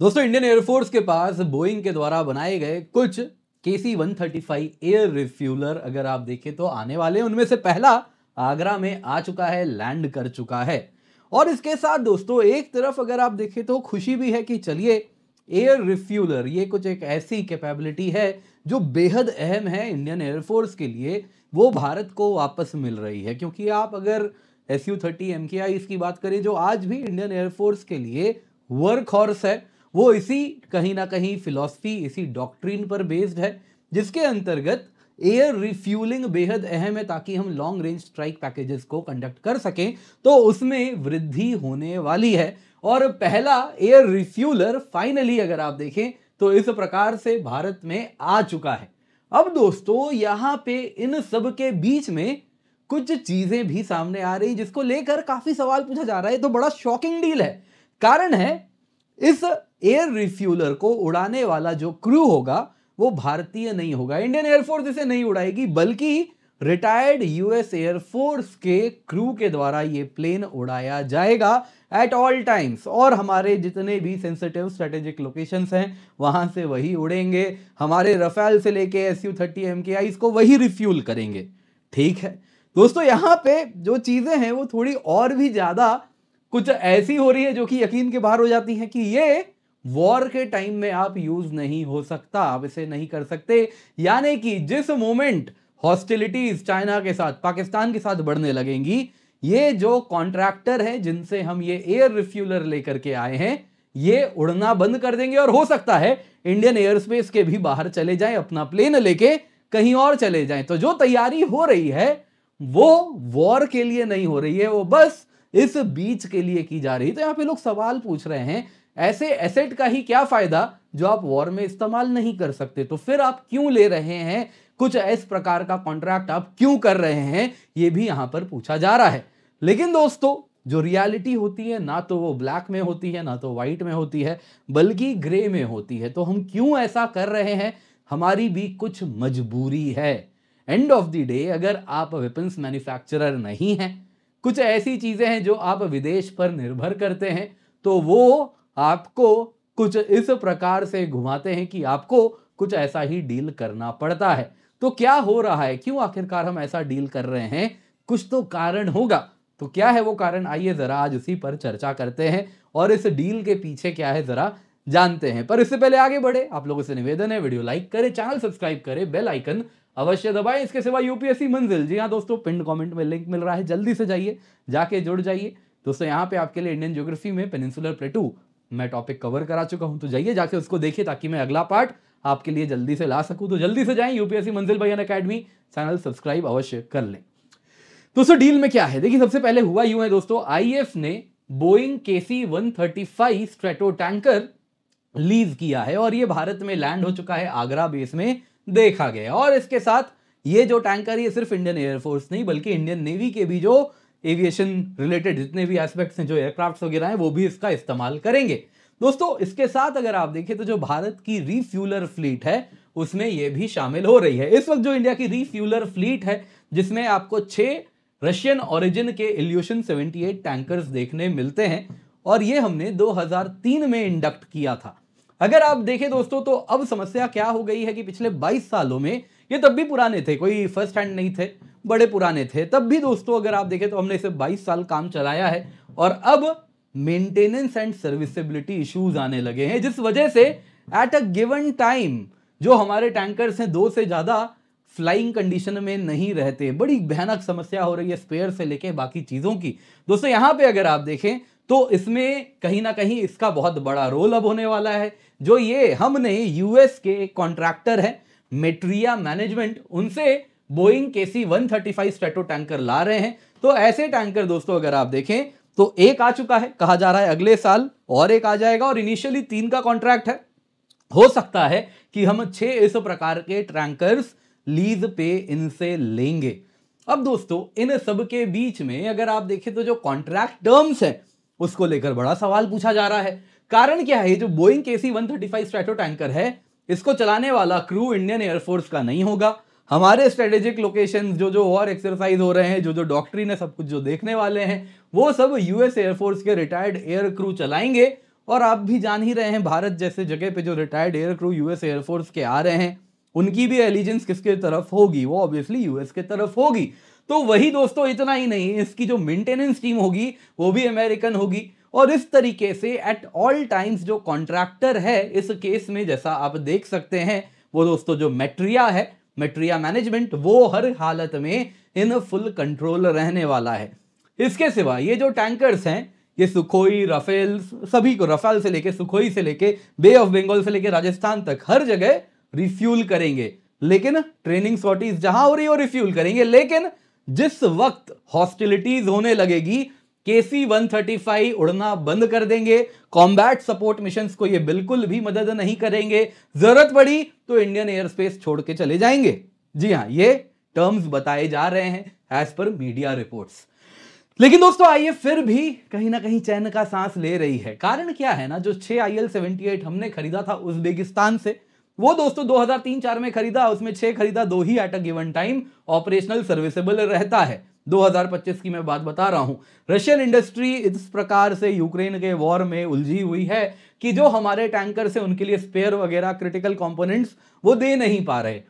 दोस्तों Indian air force के पास Boeing के द्वारा बनाए गए कुछ KC-135 एयर रिफ्यूलर अगर आप देखें तो आने वाले हैं। उनमें से पहला आगरा में आ चुका है, लैंड कर चुका है। और इसके साथ दोस्तों एक तरफ अगर आप देखें तो खुशी भी है कि चलिए एयर रिफ्यूलर ये कुछ एक ऐसी कैपेबिलिटी है जो बेहद अहम है इंडियन एयरफोर्स के लिए, वो भारत को वापस मिल रही है। क्योंकि आप अगर Su-30 MKI की बात करें जो आज भी इंडियन एयरफोर्स के लिए वर्क हॉर्स है, वो इसी कहीं ना कहीं फिलॉसफी, इसी डॉक्ट्रिन पर बेस्ड है जिसके अंतर्गत एयर रिफ्यूलिंग बेहद अहम है ताकि हम लॉन्ग रेंज स्ट्राइक पैकेजेस को कंडक्ट कर सकें। तो उसमें वृद्धि होने वाली है और पहला एयर रिफ्यूलर फाइनली अगर आप देखें तो इस प्रकार से भारत में आ चुका है। अब दोस्तों यहां पे इन सब के बीच में कुछ चीजें भी सामने आ रही जिसको लेकर काफी सवाल पूछा जा रहा है। तो बड़ा शॉकिंग डील है। कारण है इस एयर रिफ्यूलर को उड़ाने वाला जो क्रू होगा वो भारतीय नहीं होगा, इंडियन एयरफोर्स इसे नहीं उड़ाएगी, बल्कि रिटायर्ड यूएस एयरफोर्स के क्रू के द्वारा ये प्लेन उड़ाया जाएगा एट ऑल टाइम्स। और हमारे जितने भी सेंसिटिव स्ट्रेटेजिक लोकेशंस हैं वहां से वही उड़ेंगे, हमारे रफेल से लेके Su-30 MKI को वही रिफ्यूल करेंगे। ठीक है दोस्तों, यहां पे जो चीजें हैं वो थोड़ी और भी ज्यादा कुछ ऐसी हो रही है जो कि यकीन के बाहर हो जाती है कि ये वॉर के टाइम में आप यूज नहीं हो सकता, आप इसे नहीं कर सकते। यानी कि जिस मोमेंट हॉस्टिलिटीज चाइना के साथ, पाकिस्तान के साथ बढ़ने लगेंगी, ये जो कॉन्ट्रैक्टर हैं जिनसे हम ये एयर रिफ्यूलर लेकर के आए हैं ये उड़ना बंद कर देंगे और हो सकता है इंडियन एयर स्पेस के भी बाहर चले जाएं, अपना प्लेन लेके कहीं और चले जाएं। तो जो तैयारी हो रही है वो वॉर के लिए नहीं हो रही है, वो बस इस बीच के लिए की जा रही है। तो यहां पे लोग सवाल पूछ रहे हैं ऐसे एसेट का ही क्या फायदा जो आप वॉर में इस्तेमाल नहीं कर सकते, तो फिर आप क्यों ले रहे हैं, कुछ इस प्रकार का कॉन्ट्रैक्ट आप क्यों कर रहे हैं, ये भी यहां पर पूछा जा रहा है। लेकिन दोस्तों जो रियलिटी होती है ना तो वो ब्लैक में होती है ना तो व्हाइट में होती है, बल्कि ग्रे में होती है। तो हम क्यों ऐसा कर रहे हैं, हमारी भी कुछ मजबूरी है। एंड ऑफ द डे अगर आप वेपन्स मैन्युफैक्चरर नहीं हैं, कुछ ऐसी चीजें हैं जो आप विदेश पर निर्भर करते हैं, तो वो आपको कुछ इस प्रकार से घुमाते हैं कि आपको कुछ ऐसा ही डील करना पड़ता है। तो क्या हो रहा है, क्यों आखिरकार हम ऐसा डील कर रहे हैं, कुछ तो कारण होगा। तो क्या है वो कारण, आइए जरा आज उसी पर चर्चा करते हैं और इस डील के पीछे क्या है जरा जानते हैं। पर इससे पहले आगे बढ़े आप लोगों से निवेदन है, वीडियो लाइक करें, चैनल सब्सक्राइब करें, बेल आइकन अवश्य दबाएं। इसके सिवा यूपीएससी मंजिल, जी हाँ दोस्तों, पिन कमेंट में लिंक मिल रहा है, जल्दी से जाइए, जाके जुड़ जाइए। दोस्तों यहाँ पे आपके लिए इंडियन ज्योग्राफी में पेनिनसुलर प्लेटू मैं टॉपिक कवर करा चुका हूं, तो जाइए जाके उसको देखिए ताकि मैं अगला पार्ट आपके लिए जल्दी से ला सकूं। तो जल्दी से जाएं, यूपीएससी मंजिल भाई अकेडमी, चैनल सब्सक्राइब अवश्य कर लें। दोस्तों डील में क्या है देखिए, सबसे पहले हुआ यूं है दोस्तों, आईएफ ने Boeing KC-135 strato tanker lease किया है और ये भारत में लैंड हो चुका है, आगरा बेस में देखा गया। और इसके साथ ये जो टैंकर ये सिर्फ इंडियन एयरफोर्स नहीं बल्कि इंडियन नेवी के भी जो एविएशन रिलेटेड जितने भी एस्पेक्ट्स हैं, जो एयरक्राफ्ट वगैरह हैं, वो भी इसका इस्तेमाल करेंगे। दोस्तों इसके साथ अगर आप देखें तो जो भारत की रिफ्यूलर फ्लीट है उसमें ये भी शामिल हो रही है। इस वक्त जो इंडिया की रिफ्यूलर फ्लीट है जिसमें आपको 6 रशियन ओरिजिन के इल्यूशन 78 टैंकर्स देखने मिलते हैं और ये हमने 2003 में इंडक्ट किया था। अगर आप देखें दोस्तों तो अब समस्या क्या हो गई है कि पिछले 22 सालों में ये तब भी पुराने थे, कोई फर्स्ट हैंड नहीं थे, बड़े पुराने थे तब भी दोस्तों। अगर आप देखें तो हमने इसे 22 साल काम चलाया है और अब मेंटेनेंस एंड सर्विसेबिलिटी इश्यूज आने लगे हैं, जिस वजह से एट अ गिवन टाइम जो हमारे टैंकर्स हैं 2 से ज्यादा फ्लाइंग कंडीशन में नहीं रहते। बड़ी भयानक समस्या हो रही है स्पेयर से लेके बाकी चीजों की। दोस्तों यहां पे अगर आप देखें तो इसमें कहीं ना कहीं इसका बहुत बड़ा रोल अब होने वाला है। जो ये हमने यूएस के कॉन्ट्रैक्टर है मेट्रिया मैनेजमेंट, उनसे बोइंग KC-135 स्ट्रेटो टैंकर ला रहे हैं। तो ऐसे टैंकर दोस्तों अगर आप देखें तो एक आ चुका है, कहा जा रहा है अगले साल और एक आ जाएगा और इनिशियली 3 का कॉन्ट्रैक्ट है। हो सकता है कि हम 6 इस प्रकार के टैंकर्स लीज पे इनसे लेंगे। अब दोस्तों इन सब के बीच में अगर आप देखें तो जो कॉन्ट्रैक्ट टर्म्स है उसको लेकर बड़ा सवाल पूछा जा रहा है। कारण क्या है, जो बोइंग KC-135 स्ट्रेटो टैंकर है इसको चलाने वाला क्रू इंडियन एयरफोर्स का नहीं होगा। हमारे स्ट्रेटेजिक लोकेशन जो और एक्सरसाइज हो रहे हैं, जो डॉक्ट्रिन है, सब कुछ जो देखने वाले हैं वो सब यूएस एयरफोर्स के रिटायर्ड एयर क्रू चलाएंगे और आप भी जान ही रहे हैं भारत जैसे जगह पे जो retired air crew US air force के आ रहे हैं, उनकी भी एलिजेंस किसके तरफ होगी, वो ऑब्वियसली यूएस के तरफ होगी। तो वही दोस्तों, इतना ही नहीं, इसकी जो मेंटेनेंस टीम होगी वो भी अमेरिकन होगी। और इस तरीके से एट ऑल टाइम्स जो कॉन्ट्रैक्टर है इस केस में, जैसा आप देख सकते हैं, वो दोस्तों जो मेट्रिया है, मेट्रिया मैनेजमेंट, वो हर हालत में इन फुल कंट्रोल रहने वाला है। इसके सिवा ये जो टैंकर्स हैं, ये सुखोई, राफेल, सभी को, राफेल से लेके सुखोई से लेके बे ऑफ बंगाल से लेके राजस्थान तक हर जगह रिफ्यूल करेंगे। लेकिन ट्रेनिंग सॉर्टीज जहां हो रही हो रिफ्यूल करेंगे, लेकिन जिस वक्त हॉस्टिलिटीज होने लगेगी KC-135 उड़ना बंद कर देंगे। कॉम्बैट सपोर्ट मिशंस को ये बिल्कुल भी मदद नहीं करेंगे। जरूरत पड़ी तो इंडियन एयर स्पेस छोड़ के चले जाएंगे। जी हां, ये टर्म्स बताए जा रहे हैं एज पर मीडिया रिपोर्ट्स। लेकिन दोस्तों आइए, फिर भी कहीं ना कहीं चैन का सांस ले रही है। कारण क्या है ना, जो 6 IL-78 हमने खरीदा था उज्बेकिस्तान से, वो दोस्तों 2003-4 में खरीदा, उसमें 6 खरीदा, 2 ही at a given time operational serviceable रहता है। 2025 की मैं बात बता रहा हूं। रशियन इंडस्ट्री इस प्रकार से यूक्रेन के वॉर में उलझी हुई है कि जो हमारे टैंकर से उनके लिए स्पेयर वगैरह क्रिटिकल कंपोनेंट्स वो दे नहीं पा रहे।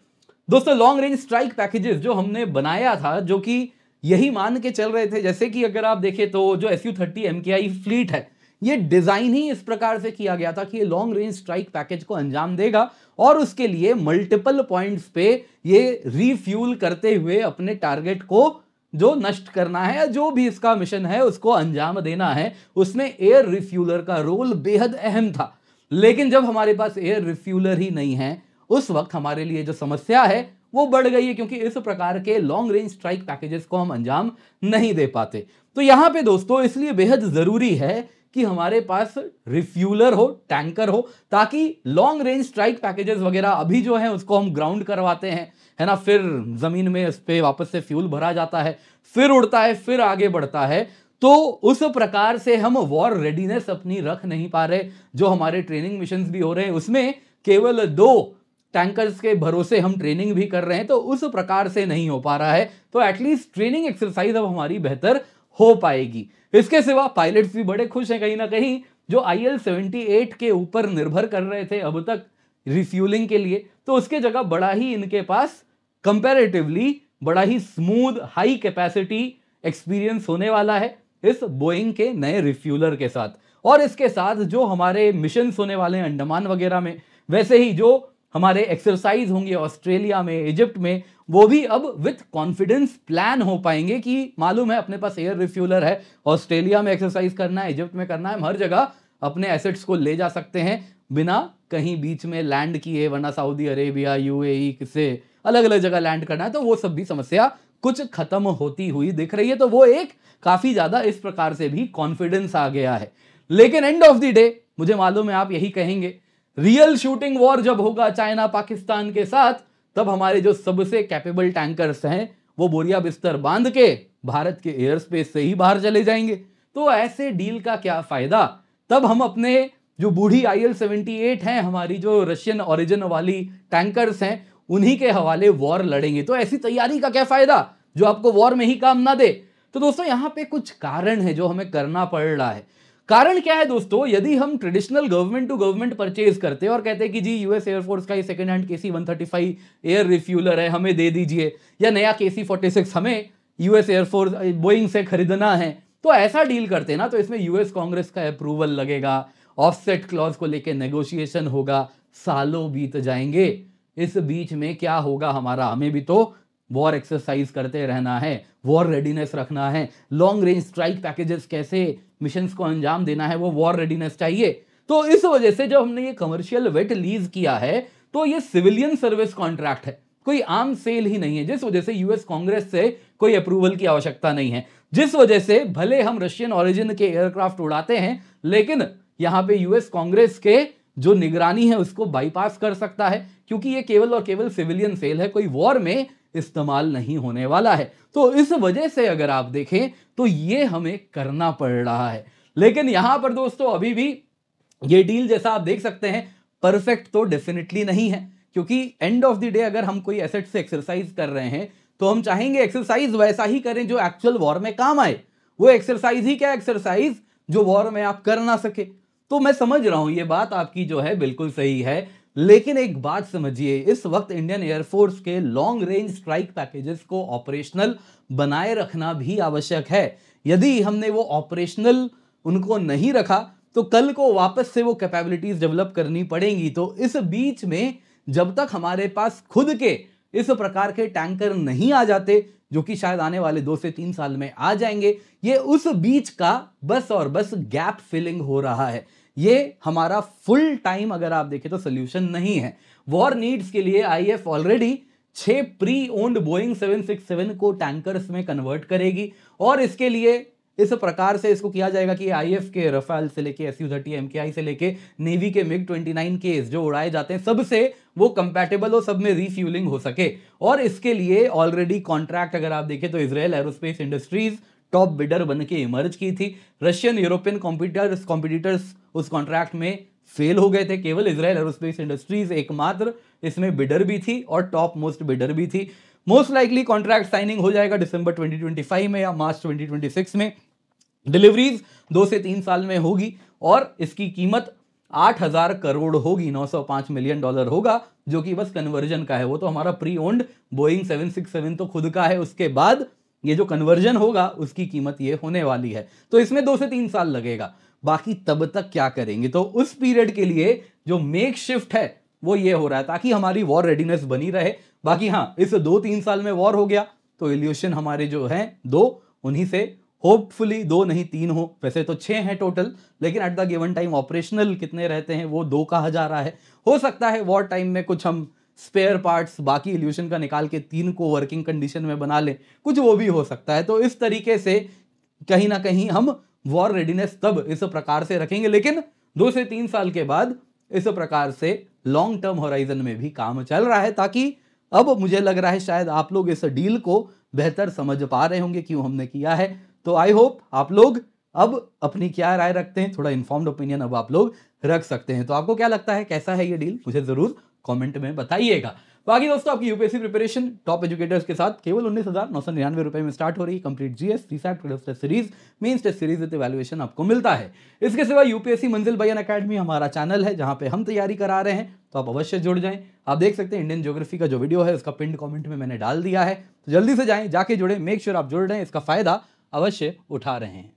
दोस्तों लॉन्ग रेंज स्ट्राइक पैकेजेस जो हमने बनाया था, जो कि यही मान के चल रहे थे, जैसे कि अगर आप देखें तो जो Su-30 MKI फ्लीट है, ये डिजाइन ही इस प्रकार से किया गया था कि ये लॉन्ग रेंज स्ट्राइक पैकेज को अंजाम देगा और उसके लिए मल्टीपल पॉइंट्स पे ये रीफ्यूल करते हुए अपने टारगेट को जो नष्ट करना है या जो भी इसका मिशन है उसको अंजाम देना है। उसमें एयर रिफ्यूलर का रोल बेहद अहम था। लेकिन जब हमारे पास एयर रिफ्यूलर ही नहीं है, उस वक्त हमारे लिए जो समस्या है वो बढ़ गई है, क्योंकि इस प्रकार के लॉन्ग रेंज स्ट्राइक पैकेजेस को हम अंजाम नहीं दे पाते। तो यहां पे दोस्तों इसलिए बेहद जरूरी है कि हमारे पास रिफ्यूलर हो, टैंकर हो, ताकि लॉन्ग रेंज स्ट्राइक पैकेजेस वगैरह अभी जो है उसको हम ग्राउंड करवाते हैं, है ना, फिर जमीन में इस पे वापस से फ्यूल भरा जाता है, फिर उड़ता है, फिर आगे बढ़ता है। तो उस प्रकार से हम वॉर रेडीनेस अपनी रख नहीं पा रहे। जो हमारे ट्रेनिंग मिशंस भी हो रहे हैं उसमें केवल 2 टैंकर्स के भरोसे हम ट्रेनिंग भी कर रहे हैं, तो उस प्रकार से नहीं हो पा रहा है। तो एटलीस्ट ट्रेनिंग एक्सरसाइज अब हमारी बेहतर हो पाएगी। इसके सिवा पायलट्स भी बड़े खुश हैं कहीं ना कहीं, जो IL-78 के ऊपर निर्भर कर रहे थे अब तक रिफ्यूलिंग के लिए, तो उसके जगह बड़ा ही इनके पास कंपैरेटिवली बड़ा ही स्मूथ हाई कैपेसिटी एक्सपीरियंस होने वाला है इस बोइंग के नए रिफ्यूलर के साथ। और इसके साथ जो हमारे मिशंस होने वाले हैं अंडमान वगैरह में, वैसे ही जो हमारे एक्सरसाइज होंगे ऑस्ट्रेलिया में, इजिप्ट में, वो भी अब विथ कॉन्फिडेंस प्लान हो पाएंगे कि मालूम है अपने पास एयर रिफ्यूलर है, ऑस्ट्रेलिया में एक्सरसाइज करना है, इजिप्ट में करना है, हम हर जगह अपने एसेट्स को ले जा सकते हैं बिना कहीं बीच में लैंड किए, वरना सऊदी अरेबिया, UAE से अलग अलग जगह लैंड करना है, तो वो सब भी समस्या कुछ खत्म होती हुई दिख रही है। तो वो एक काफी ज्यादा इस प्रकार से भी कॉन्फिडेंस आ गया है। लेकिन एंड ऑफ द डे मुझे मालूम है आप यही कहेंगे, रियल शूटिंग वॉर जब होगा चाइना पाकिस्तान के साथ, तब हमारे जो सबसे कैपेबल टैंकर्स हैं वो बोरिया बिस्तर बांध के भारत के एयर स्पेस से ही बाहर चले जाएंगे। तो ऐसे डील का क्या फायदा? तब हम अपने जो बूढ़ी IL-78 हैं, हमारी जो रशियन ओरिजिन वाली टैंकर्स हैं, उन्हीं के हवाले वॉर लड़ेंगे। तो ऐसी तैयारी का क्या फायदा जो आपको वॉर में ही काम ना दे? तो दोस्तों यहां पे कुछ कारण है जो हमें करना पड़ रहा है। कारण क्या है दोस्तों? यदि हम traditional government to government purchase करते हैं और कहते हैं कि जी यूएस एयरफोर्स का ये second hand KC-135 air refueller है, हमें दे दीजिए, या नया KC-46 हमें यूएस एयरफोर्स बोइंग से खरीदना है, तो ऐसा डील करते हैं ना, तो इसमें यूएस कांग्रेस का अप्रूवल लगेगा, ऑफसेट क्लॉज को लेकर नेगोशिएशन होगा, सालों बीत जाएंगे। इस बीच में क्या होगा हमारा? हमें भी तो वॉर एक्सरसाइज करते रहना है, वॉर रेडीनेस रखना है, लॉन्ग रेंज स्ट्राइक पैकेजेस कैसे मिशंस को अंजाम देना है, वो वॉर रेडीनेस चाहिए। तो इस वजह से जब हमने ये कमर्शियल वेट लीज किया है, तो ये सिविलियन सर्विस कॉन्ट्रैक्ट है, कोई आम सेल ही नहीं है, जिस वजह से यूएस कांग्रेस से कोई अप्रूवल की आवश्यकता नहीं है, जिस वजह से भले हम रशियन ओरिजिन के एयरक्राफ्ट उड़ाते हैं, लेकिन यहां पे यूएस कांग्रेस के जो निगरानी है उसको बाईपास कर सकता है, क्योंकि ये केवल और केवल सिविलियन सेल है, कोई वॉर में इस्तेमाल नहीं होने वाला है। तो इस वजह से अगर आप देखें तो ये हमें करना पड़ रहा है। लेकिन यहां पर दोस्तों अभी भी ये डील जैसा आप देख सकते हैं परफेक्ट तो डेफिनेटली नहीं है, क्योंकि एंड ऑफ द डे अगर हम कोई एसेट से एक्सरसाइज कर रहे हैं तो हम चाहेंगे एक्सरसाइज वैसा ही करें जो एक्चुअल वॉर में काम आए। वो एक्सरसाइज ही क्या एक्सरसाइज जो वॉर में आप कर ना सके। तो मैं समझ रहा हूं ये बात आपकी जो है बिल्कुल सही है, लेकिन एक बात समझिए, इस वक्त इंडियन एयरफोर्स के लॉन्ग रेंज स्ट्राइक पैकेजेस को ऑपरेशनल बनाए रखना भी आवश्यक है। यदि हमने वो ऑपरेशनल उनको नहीं रखा तो कल को वापस से वो कैपेबिलिटीज डेवलप करनी पड़ेंगी। तो इस बीच में जब तक हमारे पास खुद के इस प्रकार के टैंकर नहीं आ जाते, जो कि शायद आने वाले 2 से 3 साल में आ जाएंगे, ये उस बीच का बस और बस गैप फिलिंग हो रहा है। ये हमारा फुल टाइम अगर आप देखें तो सोल्यूशन नहीं है। वॉर नीड्स के लिए if already 6 pre owned Boeing 767 को टैंकर्स में कन्वर्ट करेगी, और इसके लिए इस प्रकार से इसको किया जाएगा कि आईएफ के रफाल से लेके SU-30 MKI से लेके नेवी के MiG-29 केस जो उड़ाए जाते हैं सबसे वो कंपैटिबल हो, सब में रिफ्यूलिंग हो सके। और इसके लिए ऑलरेडी कॉन्ट्रैक्ट अगर आप देखें तो Israel aerospace industries top bidder बन के इमर्ज की थी। रशियन यूरोपियन कॉम्पिटिटर्स उस कॉन्ट्रैक्ट में फेल हो गए थे, केवल इजराइल एरोस्पेस इंडस्ट्रीज एकमात्र इसमें बिडर भी थी और टॉप मोस्ट बिडर भी थी। मोस्ट लाइकली कॉन्ट्रैक्ट साइनिंग हो जाएगा दिसंबर 2025 में या मार्च 2026 में। डिलीवरीज 2 से 3 साल में होगी और इसकी कीमत 8,000 करोड़ होगी, $905 मिलियन होगा, जो कि बस कन्वर्जन का है। वो तो हमारा प्री ओन्ड बोइंग 767 तो खुद का है, उसके बाद ये जो कन्वर्जन होगा उसकी कीमत ये होने वाली है। तो इसमें 2 से 3 साल लगेगा। बाकी तब तक क्या करेंगे? तो उस पीरियड के लिए जो मेक शिफ्ट है वो ये हो रहा है ताकि हमारी वॉर रेडीनेस बनी रहे। बाकी हाँ, इस 2-3 साल में वॉर हो गया तो इल्यूशन हमारे जो हैं 2, उन्हीं से होपफुली 2 नहीं 3 हो, वैसे तो 6 हैं टोटल, लेकिन at the given time operational कितने रहते हैं वो 2 कहा जा रहा है। हो सकता है वॉर टाइम में कुछ हम स्पेयर पार्ट्स बाकी इल्यूशन का निकाल के 3 को वर्किंग कंडीशन में बना लें, कुछ वो भी हो सकता है। तो इस तरीके से कहीं ना कहीं हम वॉर रेडीनेस तब इस प्रकार से रखेंगे, लेकिन 2 से 3 साल के बाद इस प्रकार से लॉन्ग टर्म होराइजन में भी काम चल रहा है, ताकि अब मुझे लग रहा है शायद आप लोग इस डील को बेहतर समझ पा रहे होंगे क्यों हमने किया है। तो आई होप आप लोग अब अपनी क्या राय रखते हैं, थोड़ा इन्फॉर्म्ड ओपिनियन अब आप लोग रख सकते हैं। तो आपको क्या लगता है, कैसा है ये डील, मुझे जरूर कमेंट में बताइएगा। बाकी दोस्तों, आपकी यूपीएससी प्रिपरेशन टॉप एजुकेटर्स के साथ केवल 19,999 रुपए में स्टार्ट हो रही है। Complete GS, CSAT, test series, mains test series with evaluation आपको मिलता है। इसके सिवा यूपीएससी मंजिल बयान एकेडमी हमारा चैनल है जहां पे हम तैयारी करा रहे हैं, तो आप अवश्य जुड़ जाएं। आप देख सकते हैं इंडियन ज्योग्राफी का जो वीडियो है उसका पिन कमेंट में मैंने डाल दिया है, तो जल्दी से जाएं, जाके जुड़े, मेक श्योर आप जुड़ रहे हैं, इसका फायदा अवश्य उठा रहे हैं।